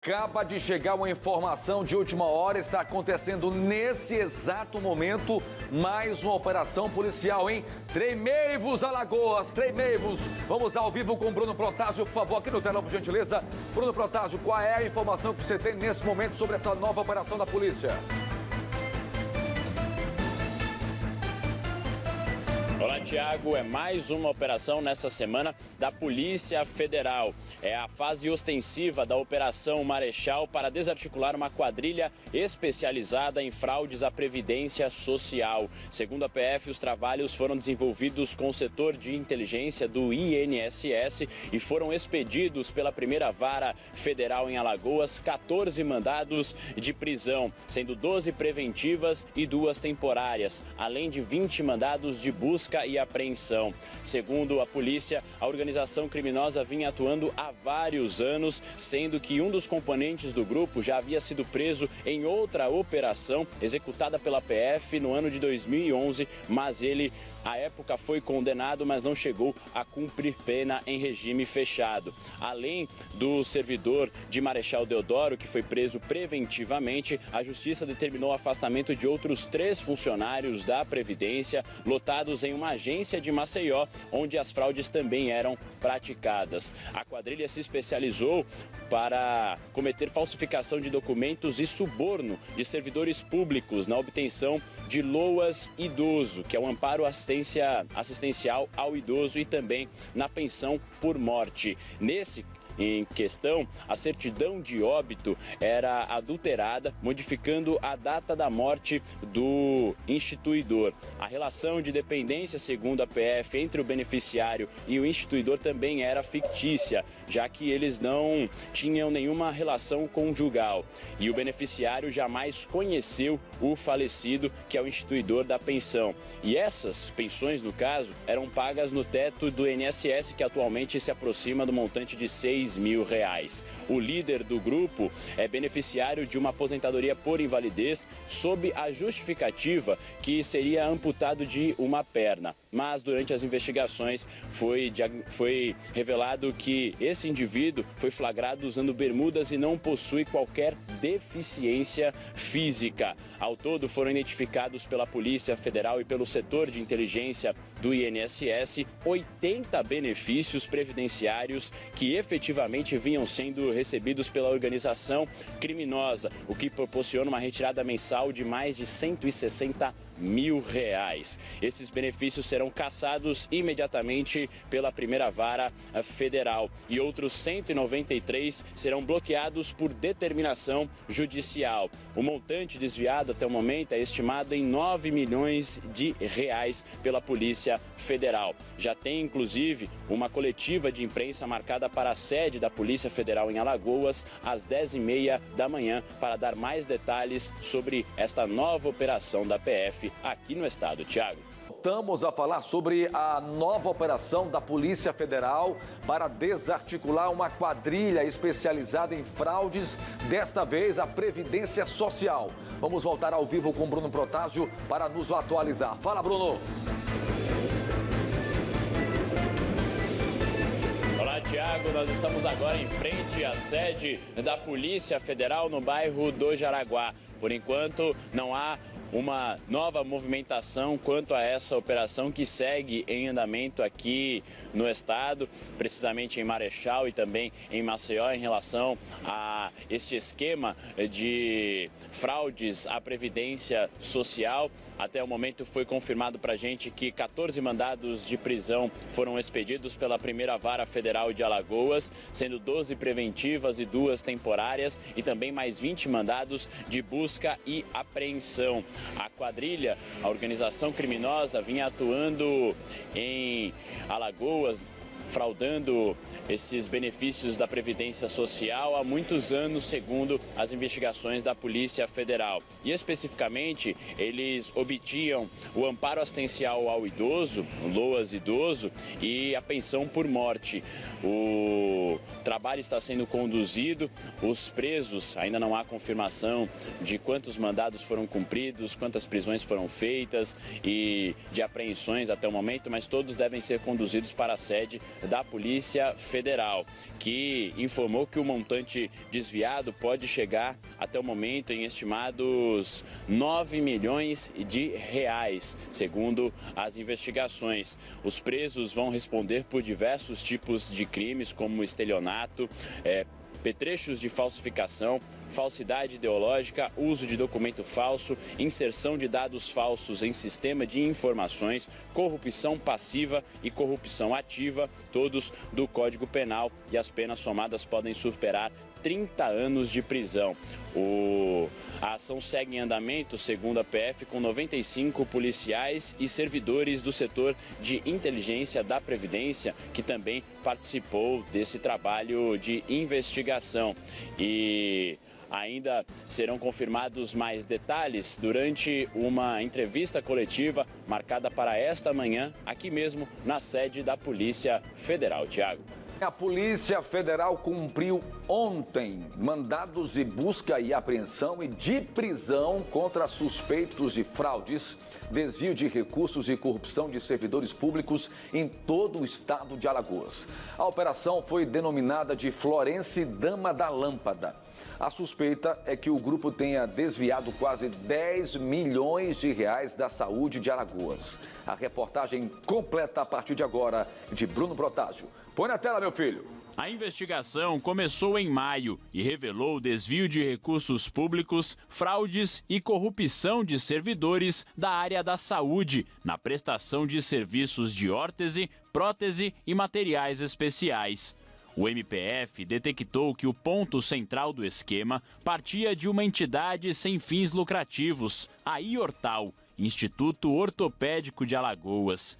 Acaba de chegar uma informação de última hora, está acontecendo nesse exato momento mais uma operação policial, hein? Tremei-vos, Alagoas, tremei-vos. Vamos ao vivo com o Bruno Protásio, por favor, aqui no telão, por gentileza. Bruno Protásio, qual é a informação que você tem nesse momento sobre essa nova operação da polícia? Olá, Tiago. É mais uma operação nessa semana da Polícia Federal. É a fase ostensiva da Operação Marechal para desarticular uma quadrilha especializada em fraudes à Previdência Social. Segundo a PF, os trabalhos foram desenvolvidos com o setor de inteligência do INSS e foram expedidos pela primeira vara federal em Alagoas 14 mandados de prisão, sendo 12 preventivas e 2 temporárias, além de 20 mandados de busca e apreensão. Segundo a polícia, a organização criminosa vinha atuando há vários anos, sendo que um dos componentes do grupo já havia sido preso em outra operação executada pela PF no ano de 2011, mas ele, à época, foi condenado, mas não chegou a cumprir pena em regime fechado. Além do servidor de Marechal Deodoro, que foi preso preventivamente, a Justiça determinou o afastamento de outros 3 funcionários da Previdência, lotados em uma agência de Maceió, onde as fraudes também eram praticadas. A quadrilha se especializou para cometer falsificação de documentos e suborno de servidores públicos na obtenção de LOAS idoso, que é o amparo assistencial ao idoso, e também na pensão por morte. Em questão, a certidão de óbito era adulterada, modificando a data da morte do instituidor. A relação de dependência, segundo a PF, entre o beneficiário e o instituidor também era fictícia, já que eles não tinham nenhuma relação conjugal. E o beneficiário jamais conheceu o falecido, que é o instituidor da pensão. E essas pensões, no caso, eram pagas no teto do INSS, que atualmente se aproxima do montante de R$6.000. O líder do grupo é beneficiário de uma aposentadoria por invalidez sob a justificativa que seria amputado de uma perna. Mas durante as investigações foi revelado que esse indivíduo foi flagrado usando bermudas e não possui qualquer deficiência física. Ao todo, foram identificados pela Polícia Federal e pelo setor de inteligência do INSS 80 benefícios previdenciários que efetivamente vinham sendo recebidos pela organização criminosa, o que proporciona uma retirada mensal de mais de R$160 mil. Esses benefícios serão cassados imediatamente pela primeira vara federal e outros 193 serão bloqueados por determinação judicial. O montante desviado até o momento é estimado em R$9 milhões pela Polícia Federal. Já tem, inclusive, uma coletiva de imprensa marcada para a sede da Polícia Federal em Alagoas às 10h30 da manhã para dar mais detalhes sobre esta nova operação da PF aqui no estado. Tiago. Voltamos a falar sobre a nova operação da Polícia Federal para desarticular uma quadrilha especializada em fraudes, desta vez a Previdência Social. Vamos voltar ao vivo com o Bruno Protásio para nos atualizar. Fala, Bruno! Olá, Tiago. Nós estamos agora em frente à sede da Polícia Federal no bairro do Jaraguá. Por enquanto, não há uma nova movimentação quanto a essa operação que segue em andamento aqui no estado, precisamente em Marechal e também em Maceió, em relação a este esquema de fraudes à Previdência Social. Até o momento foi confirmado para a gente que 14 mandados de prisão foram expedidos pela primeira vara federal de Alagoas, sendo 12 preventivas e 2 temporárias, e também mais 20 mandados de busca e apreensão. A quadrilha, a organização criminosa, vinha atuando em Alagoas, fraudando esses benefícios da Previdência Social há muitos anos, segundo as investigações da Polícia Federal. E especificamente, eles obtinham o amparo assistencial ao idoso, o LOAS idoso, e a pensão por morte. O trabalho está sendo conduzido, os presos, ainda não há confirmação de quantos mandados foram cumpridos, quantas prisões foram feitas e de apreensões até o momento, mas todos devem ser conduzidos para a sede da Polícia Federal, que informou que o montante desviado pode chegar até o momento em estimados 9 milhões de reais, segundo as investigações. Os presos vão responder por diversos tipos de crimes, como estelionato, petrechos de falsificação, falsidade ideológica, uso de documento falso, inserção de dados falsos em sistema de informações, corrupção passiva e corrupção ativa, todos do Código Penal, e as penas somadas podem superar 30 anos de prisão. A ação segue em andamento, segundo a PF, com 95 policiais e servidores do setor de inteligência da Previdência, que também participou desse trabalho de investigação. E ainda serão confirmados mais detalhes durante uma entrevista coletiva marcada para esta manhã, aqui mesmo na sede da Polícia Federal. Tiago. A Polícia Federal cumpriu ontem mandados de busca e apreensão e de prisão contra suspeitos de fraudes, desvio de recursos e corrupção de servidores públicos em todo o estado de Alagoas. A operação foi denominada de Florence Dama da Lâmpada. A suspeita é que o grupo tenha desviado quase 10 milhões de reais da saúde de Alagoas. A reportagem completa a partir de agora de Bruno Protásio. Põe na tela, meu filho. A investigação começou em maio e revelou o desvio de recursos públicos, fraudes e corrupção de servidores da área da saúde na prestação de serviços de órtese, prótese e materiais especiais. O MPF detectou que o ponto central do esquema partia de uma entidade sem fins lucrativos, a IORTAL, Instituto Ortopédico de Alagoas.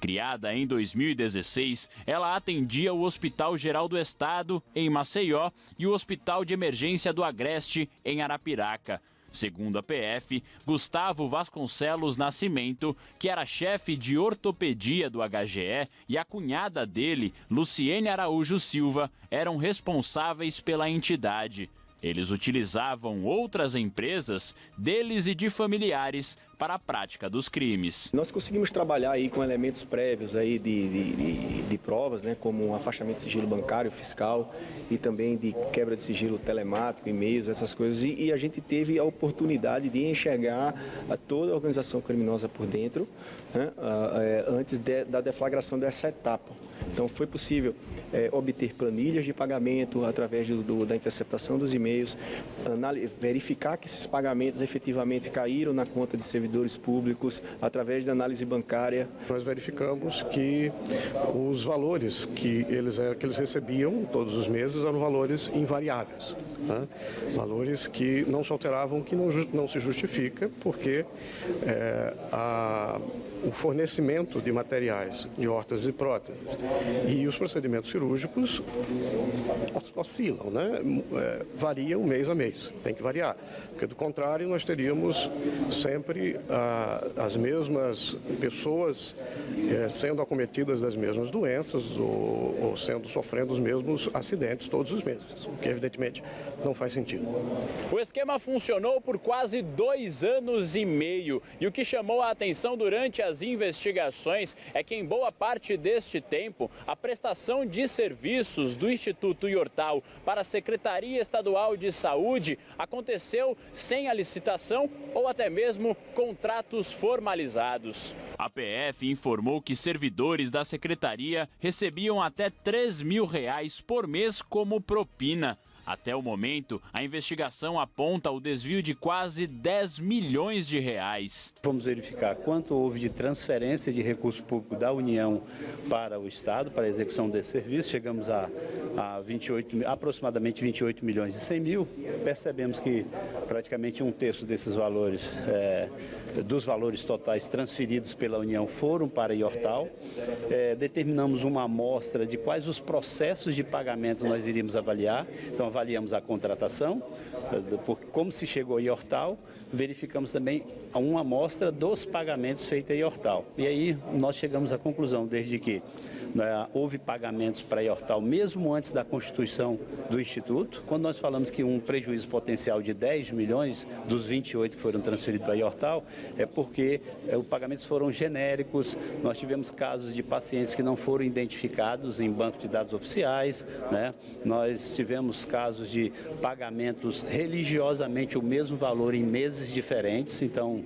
Criada em 2016, ela atendia o Hospital Geral do Estado, em Maceió, e o Hospital de Emergência do Agreste, em Arapiraca. Segundo a PF, Gustavo Vasconcelos Nascimento, que era chefe de ortopedia do HGE, e a cunhada dele, Luciene Araújo Silva, eram responsáveis pela entidade. Eles utilizavam outras empresas, deles e de familiares, para a prática dos crimes. Nós conseguimos trabalhar aí com elementos prévios aí de provas, né, como um afastamento de sigilo bancário, fiscal e também de quebra de sigilo telemático, e-mails, essas coisas. E a gente teve a oportunidade de enxergar toda a organização criminosa por dentro, né, antes da deflagração dessa etapa. Então foi possível obter planilhas de pagamento através da interceptação dos e-mails, verificar que esses pagamentos efetivamente caíram na conta de servidores públicos através da análise bancária. Nós verificamos que os valores que eles recebiam todos os meses eram valores invariáveis, né? Valores que não se alteravam, que não se justifica, porque o fornecimento de materiais, de órteses e próteses e os procedimentos cirúrgicos oscilam, né? Variam mês a mês, tem que variar, porque do contrário nós teríamos sempre as mesmas pessoas sendo acometidas das mesmas doenças ou sofrendo os mesmos acidentes todos os meses, o que evidentemente não faz sentido. O esquema funcionou por quase 2 anos e meio e o que chamou a atenção durante as investigações é que em boa parte deste tempo a prestação de serviços do Instituto IORTAL para a Secretaria Estadual de Saúde aconteceu sem a licitação ou até mesmo contratos formalizados. A PF informou que servidores da secretaria recebiam até R$3 mil por mês como propina. Até o momento, a investigação aponta o desvio de quase 10 milhões de reais. Vamos verificar quanto houve de transferência de recurso público da União para o Estado, para a execução desse serviço. Chegamos a aproximadamente 28 milhões e 100 mil. Percebemos que praticamente 1/3 desses valores, dos valores totais transferidos pela União, foram para a IORTAL. Determinamos uma amostra de quais os processos de pagamento nós iríamos avaliar. Então, avaliamos a contratação, como se chegou a Iortal, verificamos também uma amostra dos pagamentos feitos a Iortal. E aí nós chegamos à conclusão, desde que houve pagamentos para a Iortal mesmo antes da constituição do Instituto. Quando nós falamos que um prejuízo potencial de 10 milhões dos 28 que foram transferidos para a Iortal, é porque os pagamentos foram genéricos. Nós tivemos casos de pacientes que não foram identificados em banco de dados oficiais, né? Nós tivemos casos de pagamentos religiosamente o mesmo valor em meses diferentes. Então,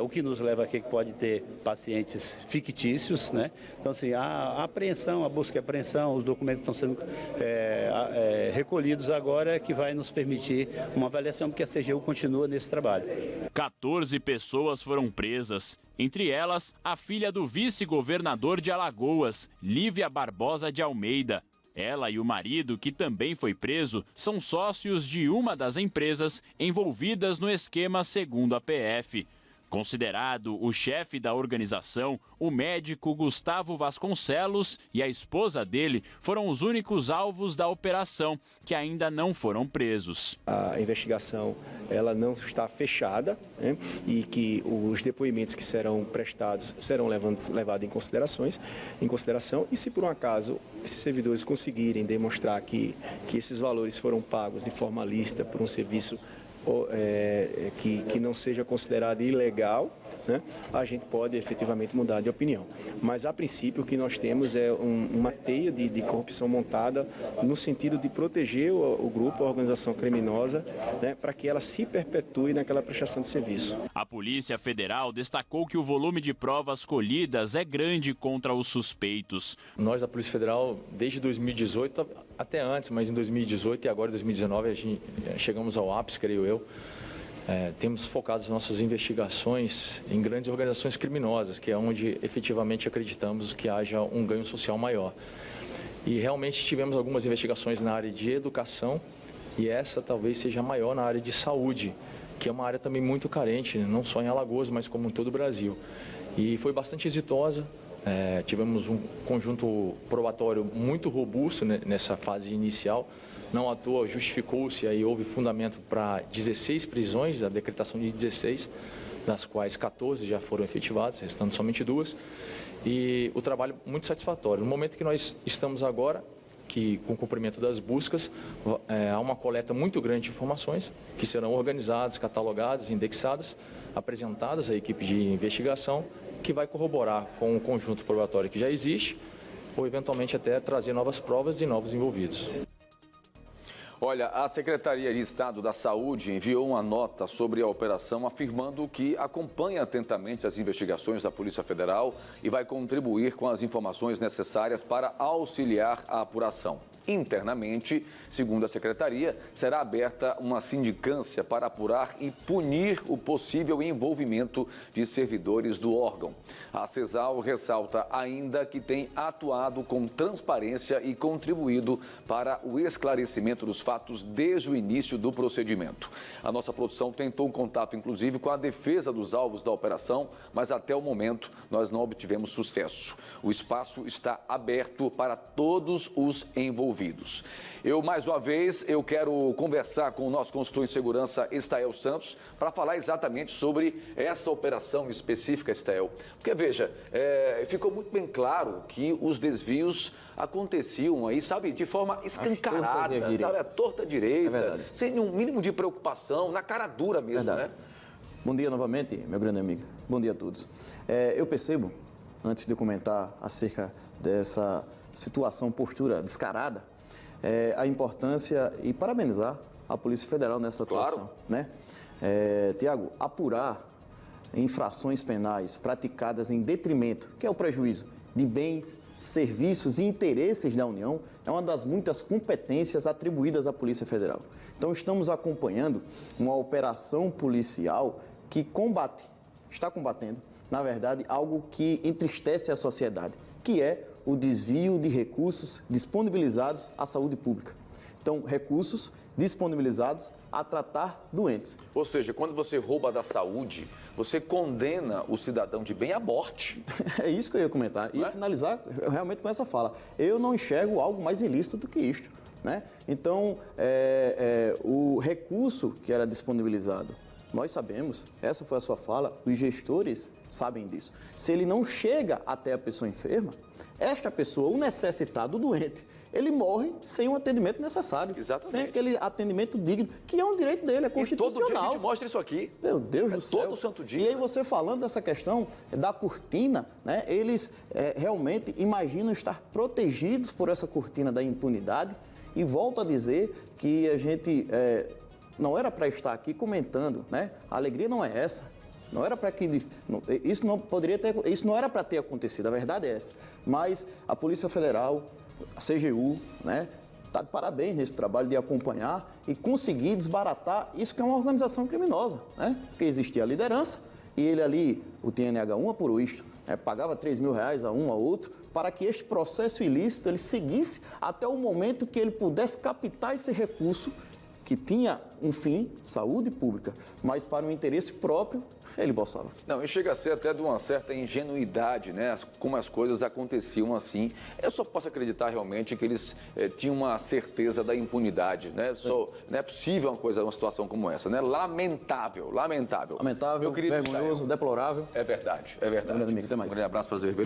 o que nos leva aqui que pode ter pacientes fictícios, né? Então, assim, a apreensão, a busca e apreensão, os documentos estão sendo recolhidos agora, que vai nos permitir uma avaliação, porque a CGU continua nesse trabalho. 14 pessoas foram presas, entre elas a filha do vice-governador de Alagoas, Lívia Barbosa de Almeida. Ela e o marido, que também foi preso, são sócios de uma das empresas envolvidas no esquema, segundo a PF. Considerado o chefe da organização, o médico Gustavo Vasconcelos e a esposa dele foram os únicos alvos da operação, que ainda não foram presos. A investigação ela não está fechada, né? E que os depoimentos que serão prestados serão levados em consideração, e se por um acaso esses servidores conseguirem demonstrar que esses valores foram pagos de forma lícita por um serviço que não seja considerado ilegal, né, a gente pode efetivamente mudar de opinião. Mas, a princípio, o que nós temos é uma teia de corrupção montada no sentido de proteger o grupo, a organização criminosa, né, para que ela se perpetue naquela prestação de serviço. A Polícia Federal destacou que o volume de provas colhidas é grande contra os suspeitos. Nós, da Polícia Federal, desde 2018, até antes, mas em 2018 e agora em 2019, a gente chegamos ao ápice, creio eu. Temos focado as nossas investigações em grandes organizações criminosas, que é onde efetivamente acreditamos que haja um ganho social maior. E realmente tivemos algumas investigações na área de educação, e essa talvez seja a maior na área de saúde, que é uma área também muito carente, não só em Alagoas, mas como em todo o Brasil. E foi bastante exitosa. Tivemos um conjunto probatório muito robusto nessa fase inicial. Não à toa justificou-se, aí houve fundamento para 16 prisões, a decretação de 16, das quais 14 já foram efetivadas, restando somente 2. E o trabalho muito satisfatório. No momento que nós estamos agora, que com o cumprimento das buscas, há uma coleta muito grande de informações que serão organizadas, catalogadas, indexadas, apresentadas à equipe de investigação, que vai corroborar com o conjunto probatório que já existe, ou eventualmente até trazer novas provas de novos envolvidos. Olha, a Secretaria de Estado da Saúde enviou uma nota sobre a operação, afirmando que acompanha atentamente as investigações da Polícia Federal e vai contribuir com as informações necessárias para auxiliar a apuração. Internamente, segundo a Secretaria, será aberta uma sindicância para apurar e punir o possível envolvimento de servidores do órgão. A CESAL ressalta ainda que tem atuado com transparência e contribuído para o esclarecimento dos fatos desde o início do procedimento. A nossa produção tentou um contato, inclusive, com a defesa dos alvos da operação, mas até o momento nós não obtivemos sucesso. O espaço está aberto para todos os envolvidos. Mais uma vez, eu quero conversar com o nosso consultor em segurança, Estael Santos, para falar exatamente sobre essa operação específica, Estael. Porque, veja, ficou muito bem claro que os desvios aconteciam aí, sabe, de forma escancarada, sabe, a torta direita, sem nenhum mínimo de preocupação, na cara dura mesmo, né? Bom dia novamente, meu grande amigo. Bom dia a todos. Eu percebo, antes de comentar acerca dessa situação, postura descarada, a importância e parabenizar a Polícia Federal nessa atuação, né? Tiago, apurar infrações penais praticadas em detrimento, que é o prejuízo de bens, serviços e interesses da União, é uma das muitas competências atribuídas à Polícia Federal. Então, estamos acompanhando uma operação policial que está combatendo, na verdade, algo que entristece a sociedade, que é o desvio de recursos disponibilizados à saúde pública. Então, recursos disponibilizados a tratar doentes. Ou seja, quando você rouba da saúde, você condena o cidadão de bem à morte. É isso que eu ia comentar. E finalizar realmente com essa fala. Eu não enxergo algo mais ilícito do que isto. né? Então, o recurso que era disponibilizado, nós sabemos, essa foi a sua fala, os gestores sabem disso. Se ele não chega até a pessoa enferma, esta pessoa, o necessitado, o doente, ele morre sem o atendimento necessário. Exatamente. Sem aquele atendimento digno, que é um direito dele, é constitucional. E todo dia a gente mostra isso aqui. Meu Deus do céu. Todo santo dia. E aí você falando dessa questão da cortina, né, eles realmente imaginam estar protegidos por essa cortina da impunidade. E volto a dizer que a gente não era para estar aqui comentando, né? A alegria não é essa. Não era para que isso não era para ter acontecido. A verdade é essa. Mas a Polícia Federal, a CGU, né, está de parabéns nesse trabalho de acompanhar e conseguir desbaratar isso que é uma organização criminosa, né? Porque existia a liderança e ele ali, o TNH1 apurou isto, pagava R$3.000 a um, a outro, para que este processo ilícito ele seguisse até o momento que ele pudesse captar esse recurso que tinha um fim, saúde pública, mas para um interesse próprio, ele bolsava. Não, e chega a ser até de uma certa ingenuidade, né? Como as coisas aconteciam assim. Eu só posso acreditar realmente que eles tinham uma certeza da impunidade, né? Não é possível uma situação como essa, né? Lamentável. Lamentável, vergonhoso, deplorável. É verdade, é verdade. Um grande amigo, até mais. Um grande abraço, prazer.